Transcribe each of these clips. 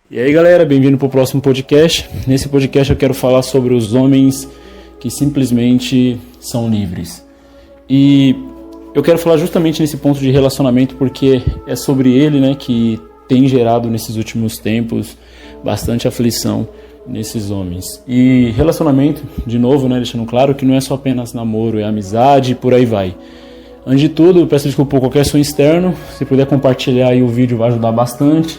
E aí galera, bem-vindo para o próximo podcast. Nesse podcast eu quero falar sobre os homens que simplesmente são livres. E eu quero falar justamente nesse ponto de relacionamento porque é sobre ele, né, que tem gerado nesses últimos tempos bastante aflição nesses homens. E relacionamento, de novo, né, deixando claro que não é só apenas namoro, é amizade e por aí vai. Antes de tudo, eu peço desculpa por qualquer som externo. Se puder compartilhar aí o vídeo vai ajudar bastante.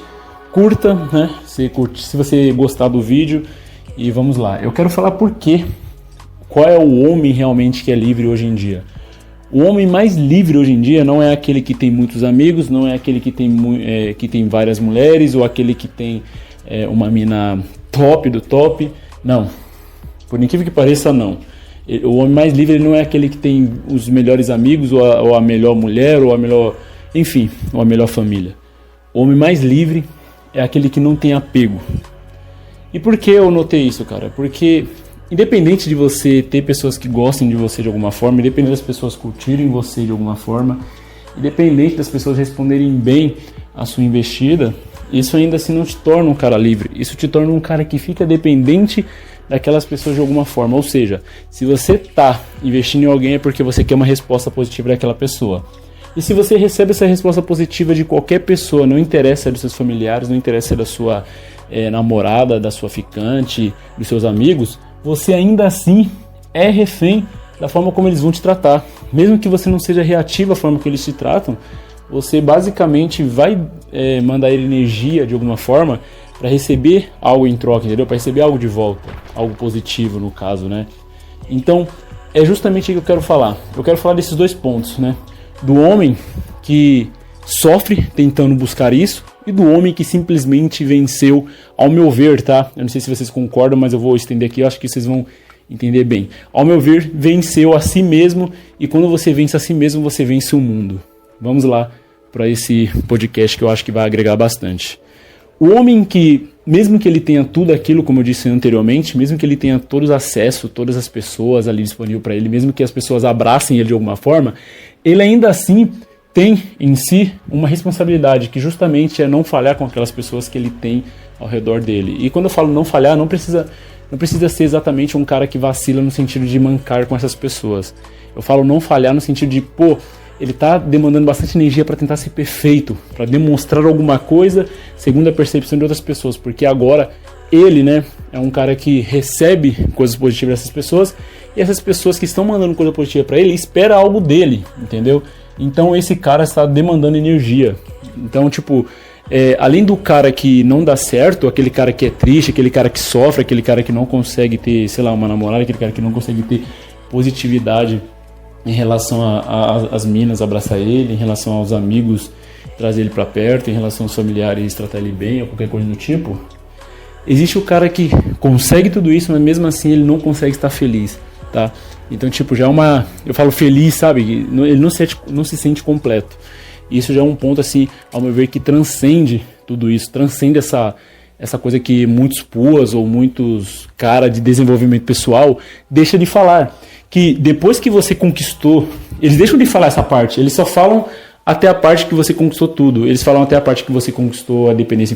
Curta, né? Se você gostar do vídeo. E vamos lá. Eu quero falar por quê. Qual é o homem realmente que é livre hoje em dia? O homem mais livre hoje em dia não é aquele que tem muitos amigos, não é aquele que tem várias mulheres, ou aquele que tem uma mina top do top. Não. Por incrível que pareça, não. O homem mais livre ele não é aquele que tem os melhores amigos, ou a melhor mulher, ou a melhor... Enfim, ou a melhor família. O homem mais livre é aquele que não tem apego. E por que eu notei isso, cara? Porque independente de você ter pessoas que gostem de você de alguma forma, independente das pessoas curtirem você de alguma forma, independente das pessoas responderem bem a sua investida, isso ainda assim não te torna um cara livre. Isso te torna um cara que fica dependente daquelas pessoas de alguma forma. Ou seja, se você está investindo em alguém é porque você quer uma resposta positiva daquela pessoa. E se você recebe essa resposta positiva de qualquer pessoa, não interessa dos seus familiares, não interessa da sua namorada, da sua ficante, dos seus amigos, você ainda assim é refém da forma como eles vão te tratar. Mesmo que você não seja reativo à forma que eles te tratam, você basicamente vai mandar energia de alguma forma para receber algo em troca, entendeu? Para receber algo de volta, algo positivo no caso, né? Então, é justamente o que eu quero falar. Eu quero falar desses dois pontos, né? Do homem que sofre tentando buscar isso e do homem que simplesmente venceu, ao meu ver, tá? Eu não sei se vocês concordam, mas eu vou estender aqui, eu acho que vocês vão entender bem. Ao meu ver, venceu a si mesmo, e quando você vence a si mesmo, você vence o mundo. Vamos lá para esse podcast que eu acho que vai agregar bastante. O homem que, mesmo que ele tenha tudo aquilo, como eu disse anteriormente, mesmo que ele tenha todos os acessos, todas as pessoas ali disponível para ele, mesmo que as pessoas abracem ele de alguma forma, ele ainda assim tem em si uma responsabilidade, que justamente é não falhar com aquelas pessoas que ele tem ao redor dele. E quando eu falo não falhar, não precisa ser exatamente um cara que vacila no sentido de mancar com essas pessoas. Eu falo não falhar no sentido de, ele está demandando bastante energia para tentar ser perfeito, para demonstrar alguma coisa segundo a percepção de outras pessoas, porque agora ele, né, é um cara que recebe coisas positivas dessas pessoas, e essas pessoas que estão mandando coisa positiva para ele espera algo dele, entendeu? Então esse cara está demandando energia. Então, além do cara que não dá certo, aquele cara que é triste, aquele cara que sofre, aquele cara que não consegue ter, uma namorada, aquele cara que não consegue ter positividade em relação às minas abraçar ele, em relação aos amigos trazer ele para perto, em relação aos familiares tratar ele bem ou qualquer coisa do tipo, existe o cara que consegue tudo isso, mas mesmo assim ele não consegue estar feliz, tá? Então já é eu falo feliz, sabe? Ele não se sente completo. Isso já é um ponto, assim, ao meu ver, que transcende tudo isso, transcende essa coisa que muitos puas ou muitos cara de desenvolvimento pessoal deixa de falar. Que depois que você conquistou, eles deixam de falar essa parte, eles só falam até a parte que você conquistou tudo. Eles falam até a parte que você conquistou a dependência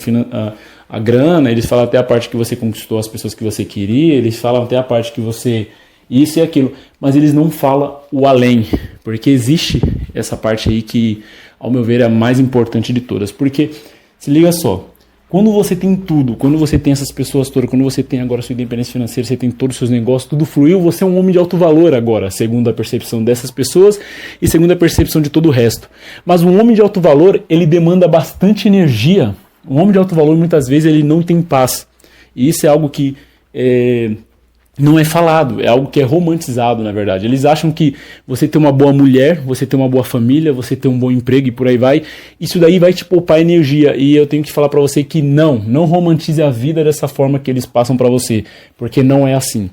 a grana, eles falam até a parte que você conquistou as pessoas que você queria, eles falam até a parte que você isso e aquilo, mas eles não falam o além, porque existe essa parte aí que, ao meu ver, é a mais importante de todas. Porque, se liga só, quando você tem tudo, quando você tem essas pessoas todas, quando você tem agora sua independência financeira, você tem todos os seus negócios, tudo fluiu, você é um homem de alto valor agora, segundo a percepção dessas pessoas e segundo a percepção de todo o resto. Mas um homem de alto valor, ele demanda bastante energia. Um homem de alto valor, muitas vezes, ele não tem paz. E isso é algo que não é falado, é algo que é romantizado, na verdade. Eles acham que você ter uma boa mulher, você ter uma boa família, você ter um bom emprego e por aí vai, isso daí vai te poupar energia. E eu tenho que falar pra você que não romantize a vida dessa forma que eles passam pra você, porque não é assim.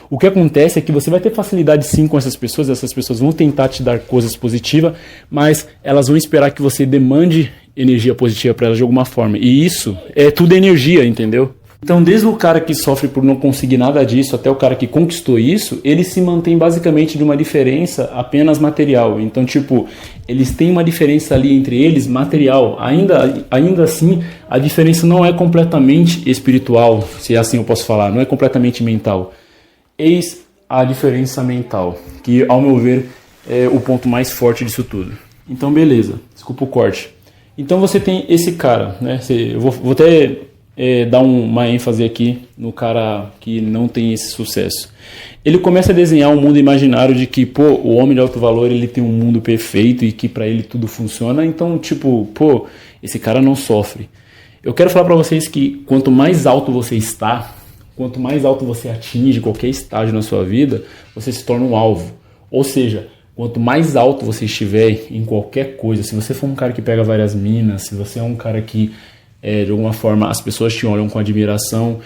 O que acontece é que você vai ter facilidade sim com essas pessoas vão tentar te dar coisas positivas, mas elas vão esperar que você demande energia positiva pra elas de alguma forma. E isso é tudo energia, entendeu? Então, desde o cara que sofre por não conseguir nada disso até o cara que conquistou isso, eles se mantêm basicamente de uma diferença apenas material. Então, tipo, eles têm uma diferença ali entre eles material. Ainda assim, a diferença não é completamente espiritual, se assim eu posso falar, não é completamente mental. Eis a diferença mental, que ao meu ver é o ponto mais forte disso tudo. Então, beleza, desculpa o corte. Então você tem esse cara, né? Eu vou até dar uma ênfase aqui no cara que não tem esse sucesso. Ele começa a desenhar um mundo imaginário de que, pô, o homem de alto valor, ele tem um mundo perfeito e que pra ele tudo funciona. Então, tipo, pô, esse cara não sofre. Eu quero falar pra vocês que quanto mais alto você está, quanto mais alto você atinge qualquer estágio na sua vida, você se torna um alvo. Ou seja, quanto mais alto você estiver em qualquer coisa, se você for um cara que pega várias minas, se você é um cara que, de alguma forma, as pessoas te olham com admiração,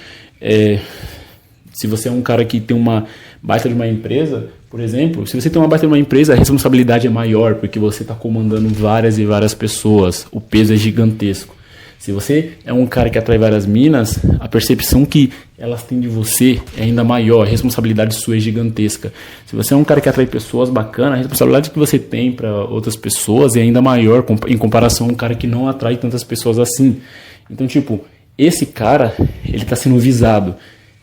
se você é um cara que tem uma baita de uma empresa, por exemplo, se você tem uma baita de uma empresa, a responsabilidade é maior, porque você está comandando várias e várias pessoas, o peso é gigantesco. Se você é um cara que atrai várias minas, a percepção que elas têm de você é ainda maior, a responsabilidade sua é gigantesca. Se você é um cara que atrai pessoas bacanas, a responsabilidade que você tem para outras pessoas é ainda maior em comparação a um cara que não atrai tantas pessoas assim. Então, tipo, esse cara, ele está sendo visado.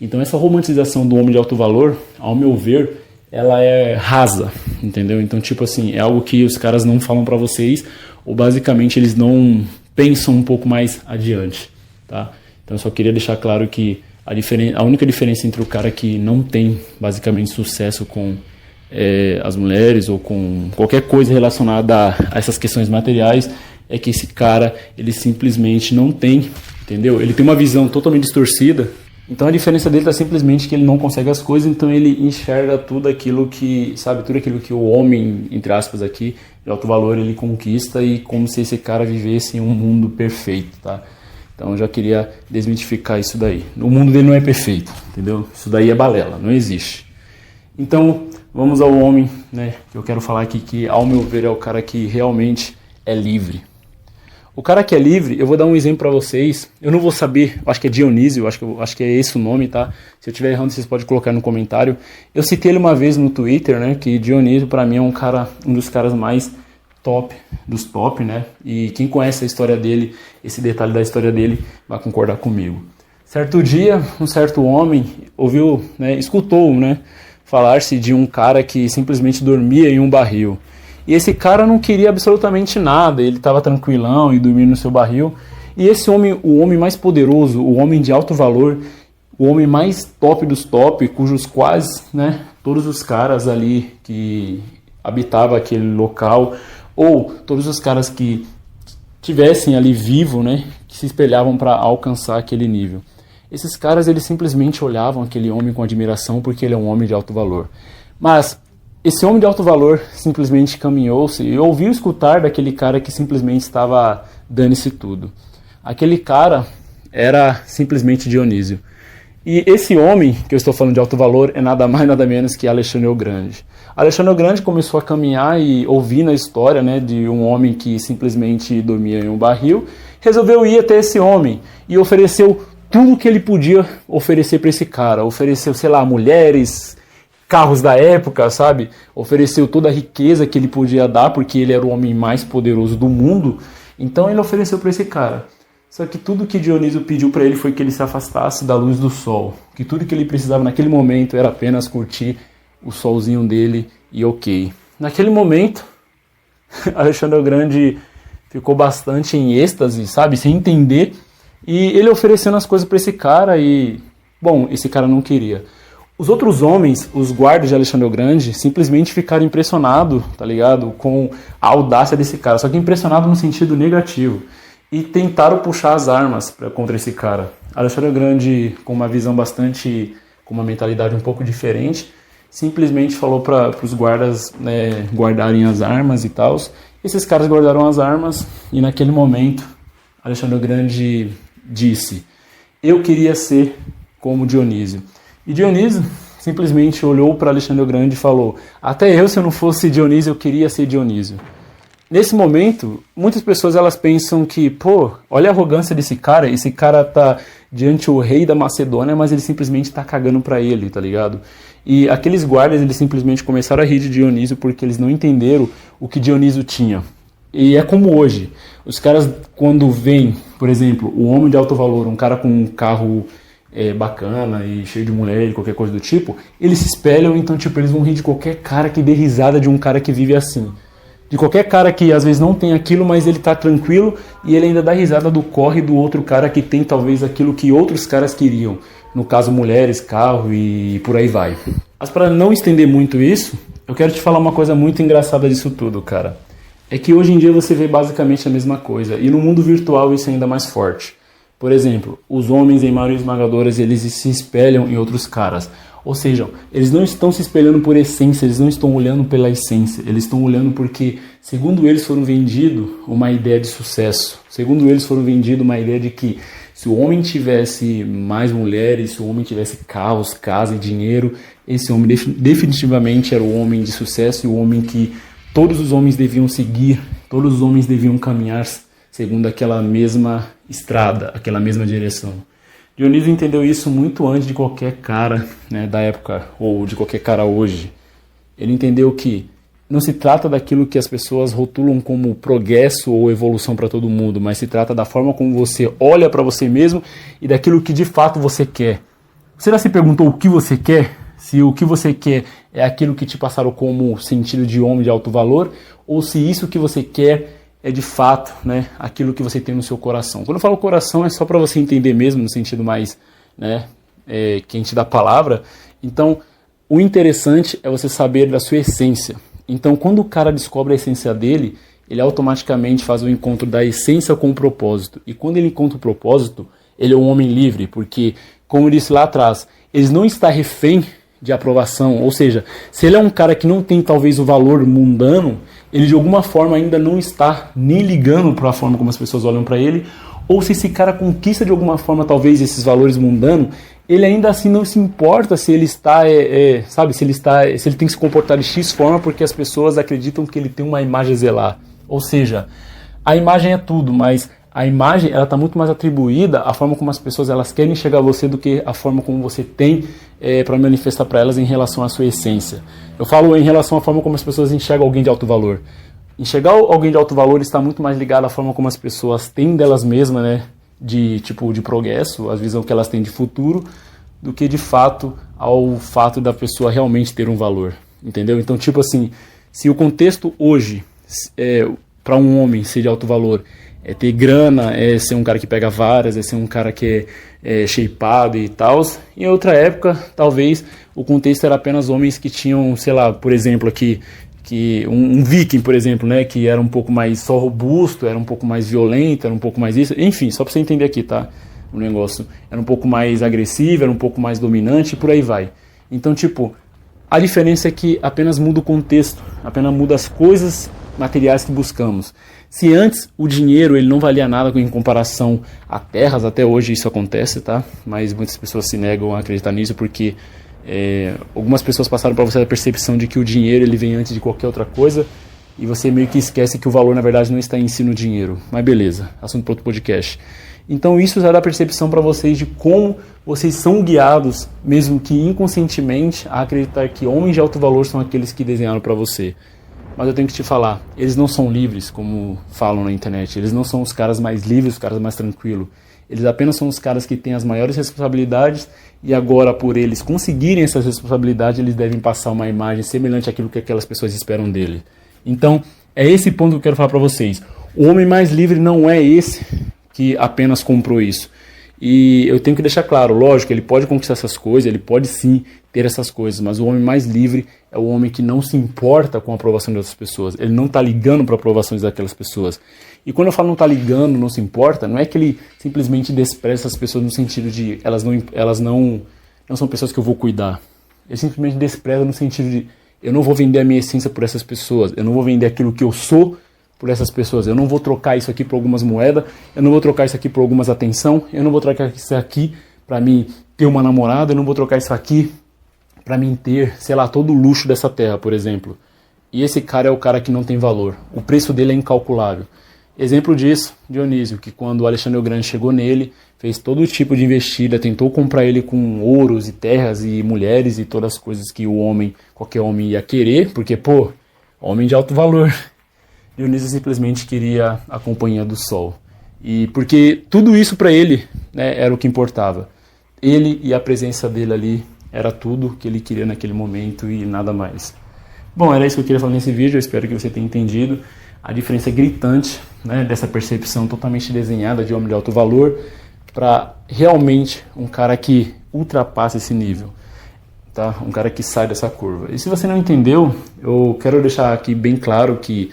Então, essa romantização do homem de alto valor, ao meu ver, ela é rasa, entendeu? Então, tipo assim, é algo que os caras não falam para vocês, ou basicamente eles não pensam um pouco mais adiante, tá? Então eu só queria deixar claro que a única diferença entre o cara que não tem basicamente sucesso com as mulheres ou com qualquer coisa relacionada a essas questões materiais é que esse cara, ele simplesmente não tem, entendeu? Ele tem uma visão totalmente distorcida. Então a diferença dele é simplesmente que ele não consegue as coisas, então ele enxerga tudo aquilo que, sabe, tudo aquilo que o homem, entre aspas aqui, de alto valor, ele conquista, e como se esse cara vivesse em um mundo perfeito, tá? Então eu já queria desmitificar isso daí. O mundo dele não é perfeito, entendeu? Isso daí é balela, não existe. Então vamos ao homem, né, que eu quero falar aqui, que ao meu ver é o cara que realmente é livre. O cara que é livre, eu vou dar um exemplo para vocês. Eu não vou saber, acho que é Dionísio, acho que é esse o nome, tá? Se eu estiver errando, vocês podem colocar no comentário. Eu citei ele uma vez no Twitter, né? Que Dionísio, para mim, é um dos caras mais top dos top, né? E quem conhece a história dele, esse detalhe da história dele, vai concordar comigo. Certo dia, um certo homem ouviu, né, escutou, né, falar-se de um cara que simplesmente dormia em um barril. E esse cara não queria absolutamente nada, ele estava tranquilão e dormindo no seu barril. E esse homem, o homem mais poderoso, o homem de alto valor, o homem mais top dos top, cujos quase, né, todos os caras ali que habitavam aquele local, ou todos os caras que tivessem ali vivo, né, que se espelhavam para alcançar aquele nível. Esses caras, eles simplesmente olhavam aquele homem com admiração porque ele é um homem de alto valor. Mas esse homem de alto valor simplesmente caminhou-se e ouviu escutar daquele cara que simplesmente estava dando-se tudo. Aquele cara era simplesmente Dionísio. E esse homem que eu estou falando de alto valor é nada mais nada menos que Alexandre o Grande. Alexandre o Grande começou a caminhar e ouvindo a história, né, de um homem que simplesmente dormia em um barril, resolveu ir até esse homem e ofereceu tudo que ele podia oferecer para esse cara. Ofereceu, sei lá, mulheres, carros da época, sabe? Ofereceu toda a riqueza que ele podia dar, porque ele era o homem mais poderoso do mundo. Então ele ofereceu para esse cara. Só que tudo que Dionísio pediu para ele foi que ele se afastasse da luz do sol. Que tudo que ele precisava naquele momento era apenas curtir o solzinho dele e ok. Naquele momento, Alexandre o Grande ficou bastante em êxtase, sabe? Sem entender. E ele oferecendo as coisas para esse cara e, bom, esse cara não queria. Os outros homens, os guardas de Alexandre o Grande, simplesmente ficaram impressionados, tá ligado? Com a audácia desse cara, só que impressionado no sentido negativo. E tentaram puxar as armas contra esse cara. Alexandre o Grande, com uma visão bastante, com uma mentalidade um pouco diferente, simplesmente falou para os guardas, né, guardarem as armas e tal. Esses caras guardaram as armas e naquele momento Alexandre o Grande disse: eu queria ser como Dionísio. E Dionísio simplesmente olhou para Alexandre o Grande e falou: até eu, se eu não fosse Dionísio, eu queria ser Dionísio. nesse momento, muitas pessoas elas pensam que, pô, olha a arrogância desse cara, esse cara tá diante o rei da Macedônia, mas ele simplesmente tá cagando pra ele, tá ligado? E aqueles guardas, eles simplesmente começaram a rir de Dionísio porque eles não entenderam o que Dionísio tinha. E é como hoje, os caras quando vêm, por exemplo, o homem de alto valor, um cara com um carro bacana e cheio de mulher e qualquer coisa do tipo, eles se espelham, então tipo, eles vão rir de qualquer cara que dê risada de um cara que vive assim. De qualquer cara que às vezes não tem aquilo, mas ele tá tranquilo e ele ainda dá risada do corre do outro cara que tem talvez aquilo que outros caras queriam. No caso, mulheres, carro e por aí vai. Mas para não estender muito isso, eu quero te falar uma coisa muito engraçada disso tudo, cara. É que hoje em dia você vê basicamente a mesma coisa. E no mundo virtual isso é ainda mais forte. Por exemplo, os homens, em maioria esmagadora, eles se espelham em outros caras. Ou seja, eles não estão se espelhando por essência, eles não estão olhando pela essência. Eles estão olhando porque, segundo eles, foram vendidos uma ideia de sucesso. Segundo eles, foram vendidos uma ideia de que se o homem tivesse mais mulheres, se o homem tivesse carros, casa e dinheiro, esse homem definitivamente era o homem de sucesso e o homem que todos os homens deviam seguir, todos os homens deviam caminhar segundo aquela mesma estrada, aquela mesma direção. Dionísio entendeu isso muito antes de qualquer cara, né, da época, ou de qualquer cara hoje. Ele entendeu que não se trata daquilo que as pessoas rotulam como progresso ou evolução para todo mundo, mas se trata da forma como você olha para você mesmo e daquilo que de fato você quer. Você já se perguntou o que você quer? Se o que você quer é aquilo que te passaram como sentido de homem de alto valor, ou se isso que você quer é de fato, né, aquilo que você tem no seu coração. Quando eu falo coração é só para você entender mesmo, no sentido mais, né, quente da palavra. Então, o interessante é você saber da sua essência. Então, quando o cara descobre a essência dele, ele automaticamente faz o encontro da essência com o propósito. E quando ele encontra o propósito, ele é um homem livre, porque, como eu disse lá atrás, ele não está refém de aprovação, ou seja, se ele é um cara que não tem talvez o valor mundano, ele de alguma forma ainda não está nem ligando para a forma como as pessoas olham para ele, ou se esse cara conquista de alguma forma talvez esses valores mundanos, ele ainda assim não se importa se ele está, se ele tem que se comportar de X forma porque as pessoas acreditam que ele tem uma imagem a zelar. Ou seja, a imagem é tudo, mas a imagem ela está muito mais atribuída à forma como as pessoas elas querem enxergar você do que a forma como você tem para manifestar para elas em relação à sua essência. Eu falo em relação à forma como as pessoas enxergam alguém de alto valor. Enxergar alguém de alto valor está muito mais ligado à forma como as pessoas têm delas mesmas, né, de progresso, a visão que elas têm de futuro, do que de fato ao fato da pessoa realmente ter um valor, entendeu? Então, tipo assim, se o contexto hoje para um homem ser de alto valor é ter grana, é ser um cara que pega varas, é ser um cara que é shapeado e tal. Em outra época, talvez, o contexto era apenas homens que tinham, sei lá, por exemplo, aqui, que um viking, por exemplo, né, que era um pouco mais só robusto, era um pouco mais violento, era um pouco mais isso. Enfim, só pra você entender aqui, tá? O negócio era um pouco mais agressivo, era um pouco mais dominante e por aí vai. Então, tipo, a diferença é que apenas muda o contexto, apenas muda as coisas materiais que buscamos. Se antes o dinheiro ele não valia nada em comparação a terras, até hoje isso acontece, tá? Mas muitas pessoas se negam a acreditar nisso porque algumas pessoas passaram para você a percepção de que o dinheiro ele vem antes de qualquer outra coisa e você meio que esquece que o valor na verdade não está em si no dinheiro. Mas beleza, assunto para outro podcast. Então isso já dá percepção para vocês de como vocês são guiados, mesmo que inconscientemente, a acreditar que homens de alto valor são aqueles que desenharam para você. Mas eu tenho que te falar, eles não são livres, como falam na internet. Eles não são os caras mais livres, os caras mais tranquilos. Eles apenas são os caras que têm as maiores responsabilidades e agora, por eles conseguirem essas responsabilidades, eles devem passar uma imagem semelhante àquilo que aquelas pessoas esperam dele. Então, é esse ponto que eu quero falar para vocês. O homem mais livre não é esse que apenas comprou isso. E eu tenho que deixar claro, lógico, ele pode conquistar essas coisas, ele pode sim ter essas coisas, mas o homem mais livre é o homem que não se importa com a aprovação de outras pessoas, ele não está ligando para a aprovação daquelas pessoas. E quando eu falo não está ligando, não se importa, não é que ele simplesmente despreza essas pessoas no sentido de elas não são pessoas que eu vou cuidar. Ele simplesmente despreza no sentido de eu não vou vender a minha essência por essas pessoas, eu não vou vender aquilo que eu sou por essas pessoas, eu não vou trocar isso aqui por algumas moedas, eu não vou trocar isso aqui por algumas atenção, eu não vou trocar isso aqui para mim ter uma namorada, eu não vou trocar isso aqui para mim ter, sei lá, todo o luxo dessa terra, por exemplo. e esse cara é o cara que não tem valor. O preço dele é incalculável. Exemplo disso, Dionísio, que quando o Alexandre o Grande chegou nele, fez todo tipo de investida, tentou comprar ele com ouros e terras e mulheres e todas as coisas que qualquer homem ia querer, porque, homem de alto valor. Dionísio simplesmente queria a companhia do sol. E porque tudo isso para ele, né, era o que importava. Ele e a presença dele ali era tudo que ele queria naquele momento e nada mais. Bom, era isso que eu queria falar nesse vídeo, eu espero que você tenha entendido a diferença gritante, né, dessa percepção totalmente desenhada de homem de alto valor para realmente um cara que ultrapassa esse nível, tá? Um cara que sai dessa curva. E se você não entendeu, eu quero deixar aqui bem claro que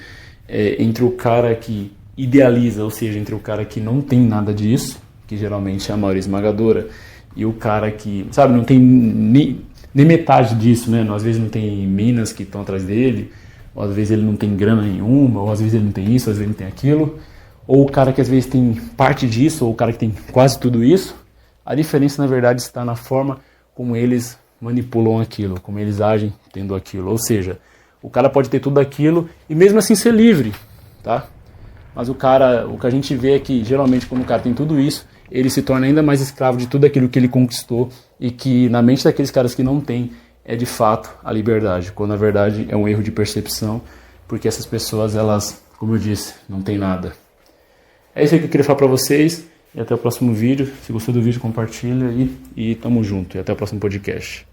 entre o cara que idealiza, ou seja, entre o cara que não tem nada disso, que geralmente é a maioria esmagadora, e o cara que, sabe, não tem nem metade disso, né? Às vezes não tem minas que estão atrás dele, ou às vezes ele não tem grana nenhuma, ou às vezes ele não tem isso, às vezes ele não tem aquilo, ou o cara que às vezes tem parte disso, ou o cara que tem quase tudo isso. A diferença, na verdade, está na forma como eles manipulam aquilo, como eles agem tendo aquilo. Ou seja, o cara pode ter tudo aquilo e mesmo assim ser livre, tá? Mas o que a gente vê é que geralmente quando o cara tem tudo isso, ele se torna ainda mais escravo de tudo aquilo que ele conquistou e que na mente daqueles caras que não tem é de fato a liberdade, quando na verdade é um erro de percepção, porque essas pessoas, elas, como eu disse, não tem nada. É isso aí que eu queria falar pra vocês e até o próximo vídeo. Se gostou do vídeo, compartilha e tamo junto. E até o próximo podcast.